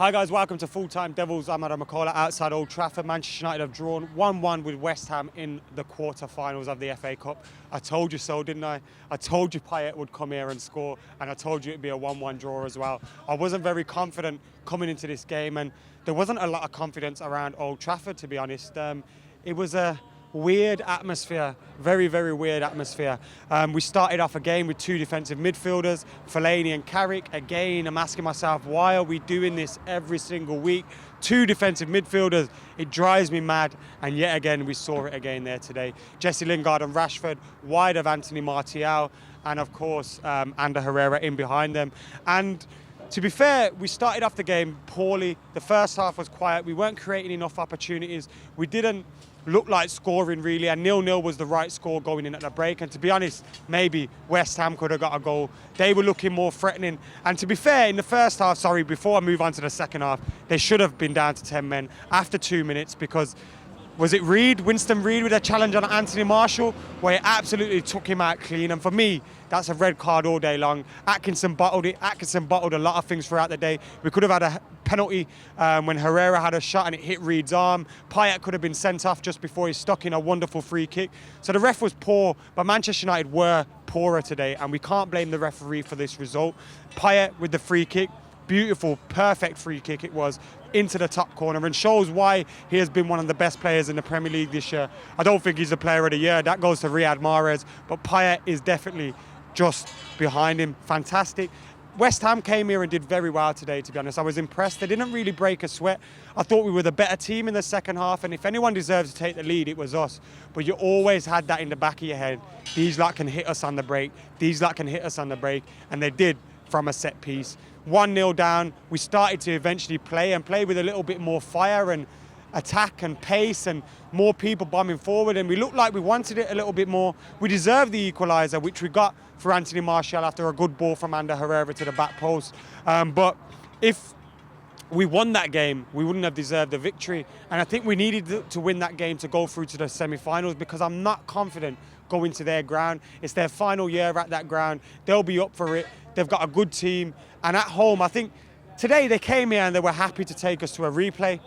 Hi guys, welcome to Full Time Devils. I'm Adam McCullough outside Old Trafford. Manchester United have drawn 1-1 with West Ham in the quarter-finals of the FA Cup. I told you so, didn't I? I told you Payet would come here and score, and I told you it'd be a 1-1 draw as well. I wasn't very confident coming into this game, and there wasn't a lot of confidence around Old Trafford, to be honest. It was a weird atmosphere, very, very weird atmosphere. We started off a game with two defensive midfielders, Fellaini and Carrick. Again, I'm asking myself, why are we doing this every single week? Two defensive midfielders, it drives me mad. And yet again, we saw it again there today. Jesse Lingard and Rashford, wide of Anthony Martial, and of course, Ander Herrera in behind them. And to be fair, we started off the game poorly. The first half was quiet. We weren't creating enough opportunities. We didn't look like scoring really, and 0-0 was the right score going in at the break. And to be honest, maybe West Ham could have got a goal. They were looking more threatening. And to be fair, in the first half, before I move on to the second half, they should have been down to 10 men after 2 minutes because was it Winston Reid with a challenge on Anthony Martial, where it absolutely took him out clean. And for me, that's a red card all day long. Atkinson bottled it. Atkinson bottled a lot of things throughout the day. We could have had a penalty when Herrera had a shot and it hit Reid's arm. Payet could have been sent off just before he stuck in a wonderful free kick. So the ref was poor, but Manchester United were poorer today, and we can't blame the referee for this result. Payet with the free kick, beautiful, perfect free kick it was, into the top corner, and shows why he has been one of the best players in the Premier League this year. I don't think he's the player of the year. That goes to Riyad Mahrez, but Payet is definitely just behind him. Fantastic. West Ham came here and did very well today, to be honest. I was impressed. They didn't really break a sweat. I thought we were the better team in the second half, and if anyone deserves to take the lead, it was us. But you always had that in the back of your head. These lot can hit us on the break. These lot can hit us on the break, and they did from a set piece. 1-0 down, we started to eventually play with a little bit more fire and attack and pace and more people bombing forward, and we looked like we wanted it a little bit more. We deserved the equaliser, which we got for Anthony Martial after a good ball from Ander Herrera to the back post. But if we won that game, we wouldn't have deserved the victory. And I think we needed to win that game to go through to the semi-finals, because I'm not confident going to their ground. It's their final year at that ground. They'll be up for it. They've got a good team. And at home, I think today they came here and they were happy to take us to a replay.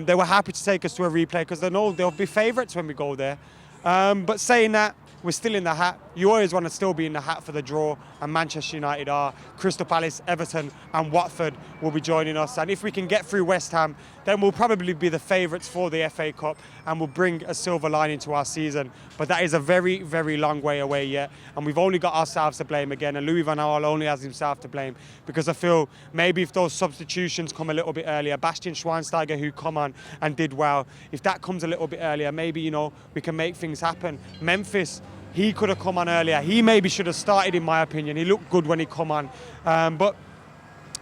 They were happy to take us to a replay because they know they'll be favourites when we go there. But saying that, we're still in the hat. You always want to still be in the hat for the draw, and Manchester United are. Crystal Palace, Everton and Watford will be joining us. And if we can get through West Ham, then we'll probably be the favourites for the FA Cup and we'll bring a silver lining to our season. But that is a very, very long way away yet. And we've only got ourselves to blame again. And Louis van Gaal only has himself to blame, because I feel maybe if those substitutions come a little bit earlier, Bastian Schweinsteiger, who come on and did well, if that comes a little bit earlier, maybe, you know, we can make things happen. Memphis, he could have come on earlier. He maybe should have started, in my opinion. He looked good when he come on. But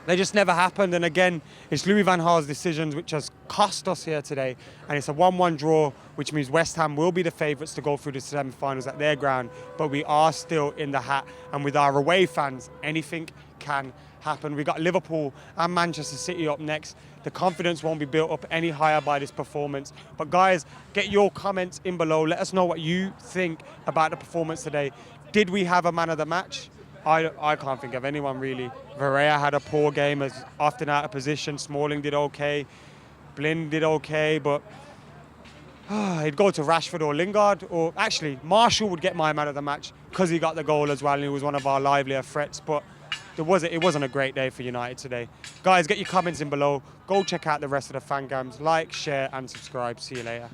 they just never happened. And again, it's Louis van Gaal's decisions which has cost us here today. And it's a 1-1 draw, which means West Ham will be the favourites to go through the semi-finals at their ground. But we are still in the hat. And with our away fans, anything can happen. We've got Liverpool and Manchester City up next. The confidence won't be built up any higher by this performance. But guys, get your comments in below. Let us know what you think about the performance today. Did we have a man of the match? I can't think of anyone really. Vieira had a poor game, as often out of position. Smalling did okay. Blind did okay, but he'd go to Rashford or Lingard, or actually Martial would get my man of the match because he got the goal as well and he was one of our livelier threats. But it wasn't a great day for United today. Guys, get your comments in below. Go check out the rest of the fan games. Like, share and subscribe. See you later.